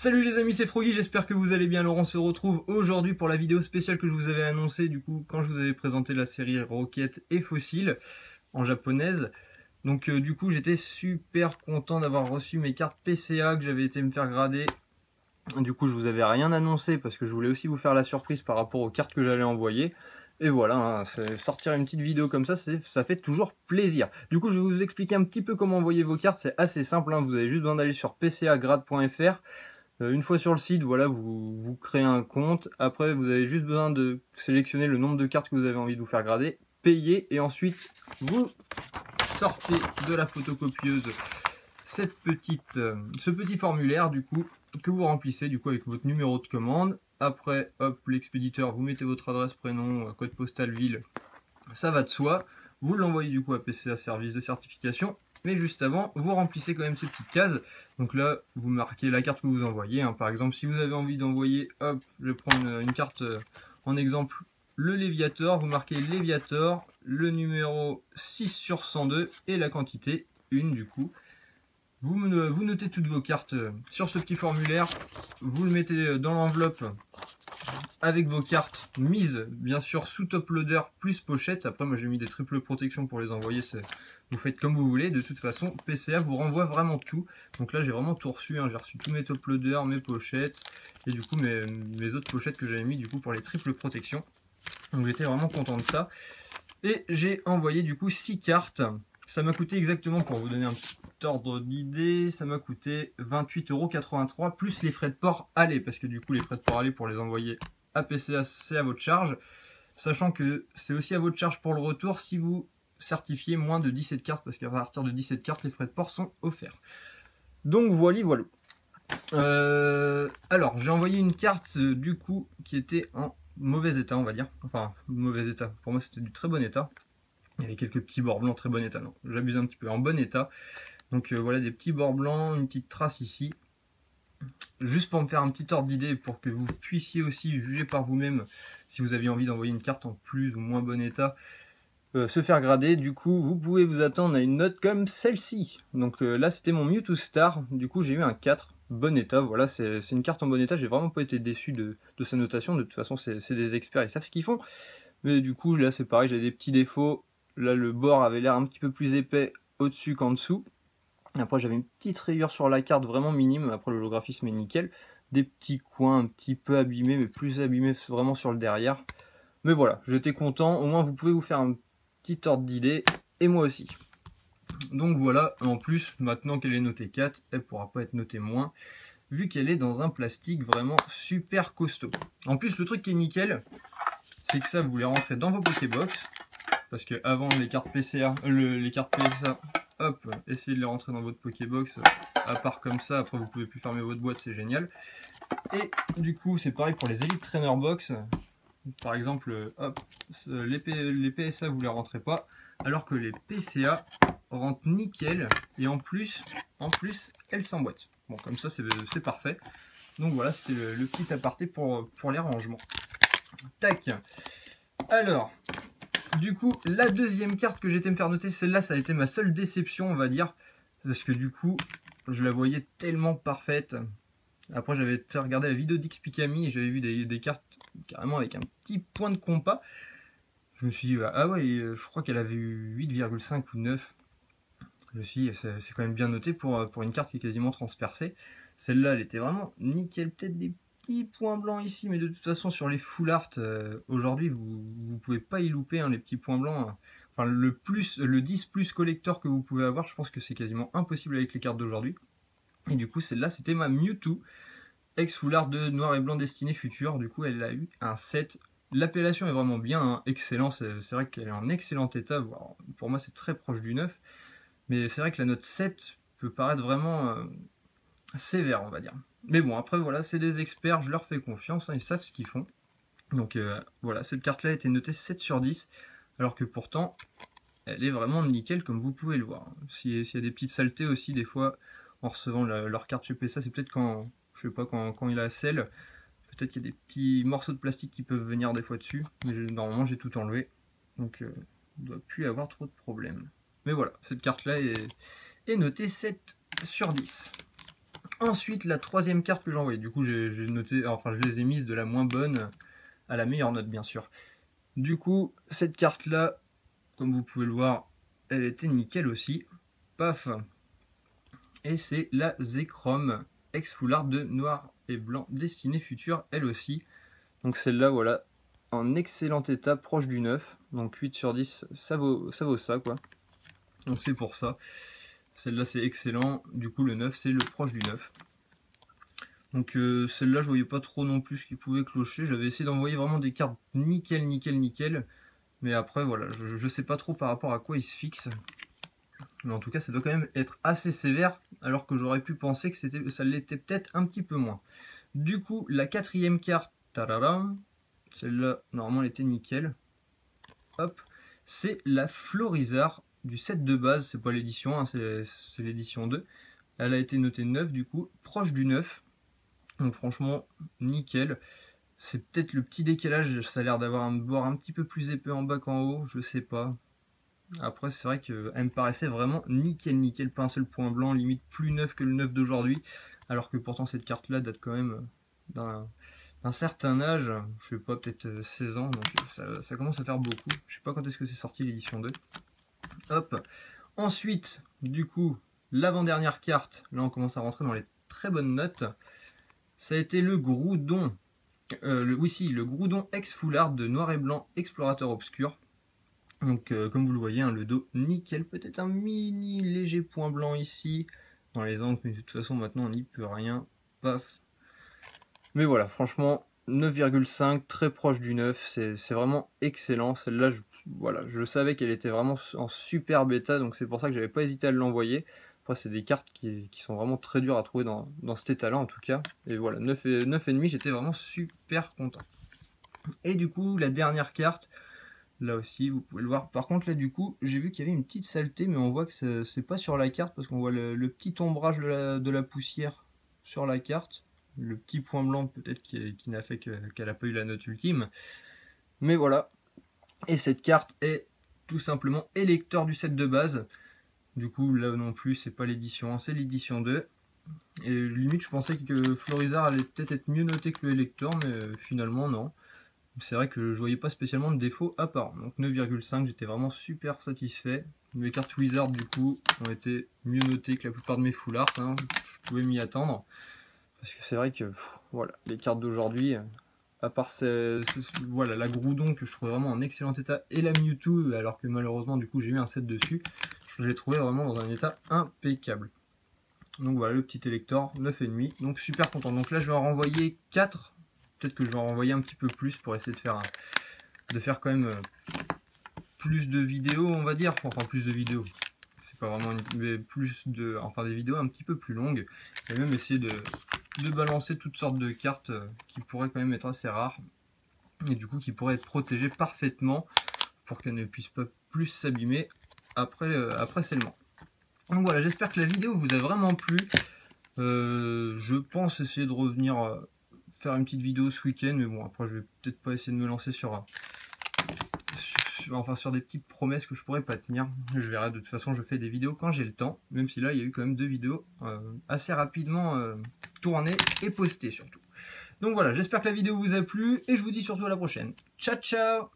Salut les amis, c'est Froggy, j'espère que vous allez bien. Alors on se retrouve aujourd'hui pour la vidéo spéciale que je vous avais annoncée du coup quand je vous avais présenté la série Rocket et Fossile en japonaise. Donc du coup j'étais super content d'avoir reçu mes cartes PCA que j'avais été me faire grader. Du coup je vous avais rien annoncé parce que je voulais aussi vous faire la surprise par rapport aux cartes que j'allais envoyer. Et voilà, hein, sortir une petite vidéo comme ça fait toujours plaisir. Du coup je vais vous expliquer un petit peu comment envoyer vos cartes, c'est assez simple, hein. Vous avez juste besoin d'aller sur pcagrade.fr. Une fois sur le site, voilà, vous créez un compte. Après, vous avez juste besoin de sélectionner le nombre de cartes que vous avez envie de vous faire grader, payer, et ensuite vous sortez de la photocopieuse ce petit formulaire du coup que vous remplissez du coup avec votre numéro de commande. Après, hop, l'expéditeur, vous mettez votre adresse, prénom, code postal, ville, ça va de soi. Vous l'envoyez du coup à PCA Service de certification. Mais juste avant, vous remplissez quand même ces petites cases. Donc là, vous marquez la carte que vous envoyez, hein. Par exemple, si vous avez envie d'envoyer, hop, je vais prendre une carte en exemple, le Léviator. Vous marquez Léviator, le numéro 6 sur 102 et la quantité 1 du coup. Vous notez toutes vos cartes sur ce petit formulaire. Vous le mettez dans l'enveloppe avec vos cartes mises bien sûr sous top loader plus pochette. Après moi j'ai mis des triples protections pour les envoyer, vous faites comme vous voulez. De toute façon PCA vous renvoie vraiment tout. Donc là j'ai vraiment tout reçu, hein. J'ai reçu tous mes top loaders, mes pochettes et du coup mes autres pochettes que j'avais mis du coup pour les triples protections. Donc j'étais vraiment content de ça. Et j'ai envoyé du coup 6 cartes. Ça m'a coûté exactement, pour vous donner un petit ordre d'idée, ça m'a coûté 28,83 € plus les frais de port aller, parce que du coup les frais de port aller pour les envoyer à PCA c'est à votre charge, sachant que c'est aussi à votre charge pour le retour si vous certifiez moins de 17 cartes, parce qu'à partir de 17 cartes les frais de port sont offerts. Donc voilà. Alors j'ai envoyé une carte du coup qui était en mauvais état, on va dire, enfin mauvais état, pour moi c'était du très bon état. Il y avait quelques petits bords blancs, très bon état, non, j'abuse un petit peu, en bon état. Donc voilà des petits bords blancs, une petite trace ici. Juste pour me faire un petit ordre d'idée, pour que vous puissiez aussi juger par vous-même si vous aviez envie d'envoyer une carte en plus ou moins bon état, se faire grader. Du coup, vous pouvez vous attendre à une note comme celle-ci. Donc là, c'était mon Mewtwo Star. Du coup, j'ai eu un 4, bon état. Voilà, c'est une carte en bon état. J'ai vraiment pas été déçu de sa notation. De toute façon, c'est des experts, ils savent ce qu'ils font. Mais du coup, là, c'est pareil, j'ai des petits défauts. Là, le bord avait l'air un petit peu plus épais au-dessus qu'en dessous. Après, j'avais une petite rayure sur la carte, vraiment minime. Après, l'holographisme est nickel. Des petits coins un petit peu abîmés, mais plus abîmés vraiment sur le derrière. Mais voilà, j'étais content. Au moins, vous pouvez vous faire un petit ordre d'idée. Et moi aussi. Donc voilà, en plus, maintenant qu'elle est notée 4, elle ne pourra pas être notée moins, vu qu'elle est dans un plastique vraiment super costaud. En plus, le truc qui est nickel, c'est que ça, vous les rentrez dans vos Pokébox. Parce que avant les cartes PCA, les cartes PSA, hop, essayez de les rentrer dans votre Pokébox, à part comme ça, après vous pouvez plus fermer votre boîte, c'est génial. Et du coup, c'est pareil pour les Elite Trainer Box. Par exemple, hop, les PSA vous les rentrez pas, alors que les PCA rentrent nickel, et en plus elles s'emboîtent. Bon, comme ça c'est parfait. Donc voilà, c'était le petit aparté pour les rangements. Tac. Alors, du coup, la deuxième carte que j'étais me faire noter, celle-là, ça a été ma seule déception, on va dire. Parce que du coup, je la voyais tellement parfaite. Après, j'avais regardé la vidéo d'Xpikami et j'avais vu des cartes carrément avec un petit point de compas. Je me suis dit, ah ouais, je crois qu'elle avait eu 8,5 ou 9. Je me suis dit, c'est quand même bien noté pour une carte qui est quasiment transpercée. Celle-là, elle était vraiment nickel. Peut-être des petits points blancs ici, mais de toute façon, sur les full art, aujourd'hui, vous pouvez pas y louper, hein, les petits points blancs. Enfin, le 10 plus collector que vous pouvez avoir, je pense que c'est quasiment impossible avec les cartes d'aujourd'hui. Et du coup, celle-là, c'était ma Mewtwo, ex full art de noir et blanc destiné futur. Du coup, elle a eu un 7. L'appellation est vraiment bien, hein, excellent. C'est vrai qu'elle est en excellent état. Pour moi, c'est très proche du 9. Mais c'est vrai que la note 7 peut paraître vraiment sévère, on va dire. Mais bon, après, voilà, c'est des experts, je leur fais confiance, hein, ils savent ce qu'ils font. Donc voilà, cette carte-là a été notée 7 sur 10, alors que pourtant, elle est vraiment nickel, comme vous pouvez le voir. S'il y a des petites saletés aussi, des fois, en recevant leur carte chez PSA, c'est peut-être quand, je sais pas, quand il a sel, peut-être qu'il y a des petits morceaux de plastique qui peuvent venir des fois dessus, mais normalement, j'ai tout enlevé. Donc, il ne doit plus y avoir trop de problèmes. Mais voilà, cette carte-là est notée 7 sur 10. Ensuite, la troisième carte que j'ai envoyée, du coup j'ai noté, enfin je les ai mises de la moins bonne à la meilleure note bien sûr. Du coup, cette carte là, comme vous pouvez le voir, elle était nickel aussi. Paf. Et c'est la Zekrom ex full art de noir et blanc destinée future, elle aussi. Donc celle-là, voilà, en excellent état, proche du 9. Donc 8 sur 10, ça vaut ça, quoi. Donc c'est pour ça. Celle-là, c'est excellent. Du coup, le 9, c'est le proche du 9. Donc celle-là, je voyais pas trop non plus ce qui pouvait clocher. J'avais essayé d'envoyer vraiment des cartes nickel, nickel, nickel. Mais après, voilà, je sais pas trop par rapport à quoi il se fixe. Mais en tout cas, ça doit quand même être assez sévère, alors que j'aurais pu penser que ça l'était peut-être un petit peu moins. Du coup, la quatrième carte, tararam, celle-là, normalement, elle était nickel. Hop, c'est la Florizarre du set de base, c'est pas l'édition 1, c'est l'édition 2. Elle a été notée 9 du coup, proche du 9. Donc franchement, nickel. C'est peut-être le petit décalage, ça a l'air d'avoir un bord un petit peu plus épais en bas qu'en haut, je sais pas. Après, c'est vrai qu'elle me paraissait vraiment nickel, nickel, pas un seul point blanc, limite plus neuf que le 9 d'aujourd'hui. Alors que pourtant, cette carte-là date quand même d'un certain âge, je sais pas, peut-être 16 ans, donc ça commence à faire beaucoup. Je sais pas quand est-ce que c'est sorti l'édition 2. Hop. Ensuite, du coup, l'avant-dernière carte, là on commence à rentrer dans les très bonnes notes. Ça a été le Groudon. Le Groudon ex full art de noir et blanc explorateur obscur. Donc comme vous le voyez, hein, le dos nickel, peut-être un mini léger point blanc ici dans les angles, mais de toute façon maintenant on n'y peut rien. Paf. Mais voilà, franchement 9,5, très proche du 9, c'est vraiment excellent. Celle-là, voilà, je savais qu'elle était vraiment en super bêta, donc c'est pour ça que j'avais pas hésité à l'envoyer. Après c'est des cartes qui sont vraiment très dures à trouver dans cet état-là en tout cas. Et voilà, 9,5, j'étais vraiment super content. Et du coup, la dernière carte, là aussi, vous pouvez le voir. Par contre, là, du coup, j'ai vu qu'il y avait une petite saleté, mais on voit que c'est pas sur la carte, parce qu'on voit le petit ombrage de la poussière sur la carte. Le petit point blanc, peut-être, qui n'a fait qu'elle n'a pas eu la note ultime. Mais voilà. Et cette carte est tout simplement électeur du set de base. Du coup, là non plus, c'est pas l'édition 1, c'est l'édition 2. Et limite, je pensais que Florizarre allait peut-être être mieux noté que le électeur, mais finalement, non. C'est vrai que je voyais pas spécialement de défaut à part. Donc 9,5, j'étais vraiment super satisfait. Mes cartes Wizard du coup ont été mieux notées que la plupart de mes full art, hein. Je pouvais m'y attendre. Parce que c'est vrai que voilà, les cartes d'aujourd'hui, à part voilà, la Groudon que je trouvais vraiment en excellent état et la Mewtwo, alors que malheureusement du coup j'ai eu un set dessus, je l'ai trouvé vraiment dans un état impeccable. Donc voilà le petit élector, 9,5, donc super content. Donc là je vais en renvoyer 4. Peut-être que je vais en renvoyer un petit peu plus pour essayer de faire quand même plus de vidéos, on va dire. Enfin, plus de vidéos. C'est pas vraiment mais enfin des vidéos un petit peu plus longues. Et même essayer de balancer toutes sortes de cartes qui pourraient quand même être assez rares. Et du coup qui pourraient être protégées parfaitement pour qu'elles ne puissent pas plus s'abîmer après scellement. Donc voilà, j'espère que la vidéo vous a vraiment plu. Je pense essayer de revenir faire une petite vidéo ce week-end, mais bon, après je vais peut-être pas essayer de me lancer sur des petites promesses que je pourrais pas tenir. Je verrai, de toute façon je fais des vidéos quand j'ai le temps, même si là il y a eu quand même 2 vidéos assez rapidement tournées et postées surtout. Donc voilà, j'espère que la vidéo vous a plu et je vous dis surtout à la prochaine. Ciao ciao.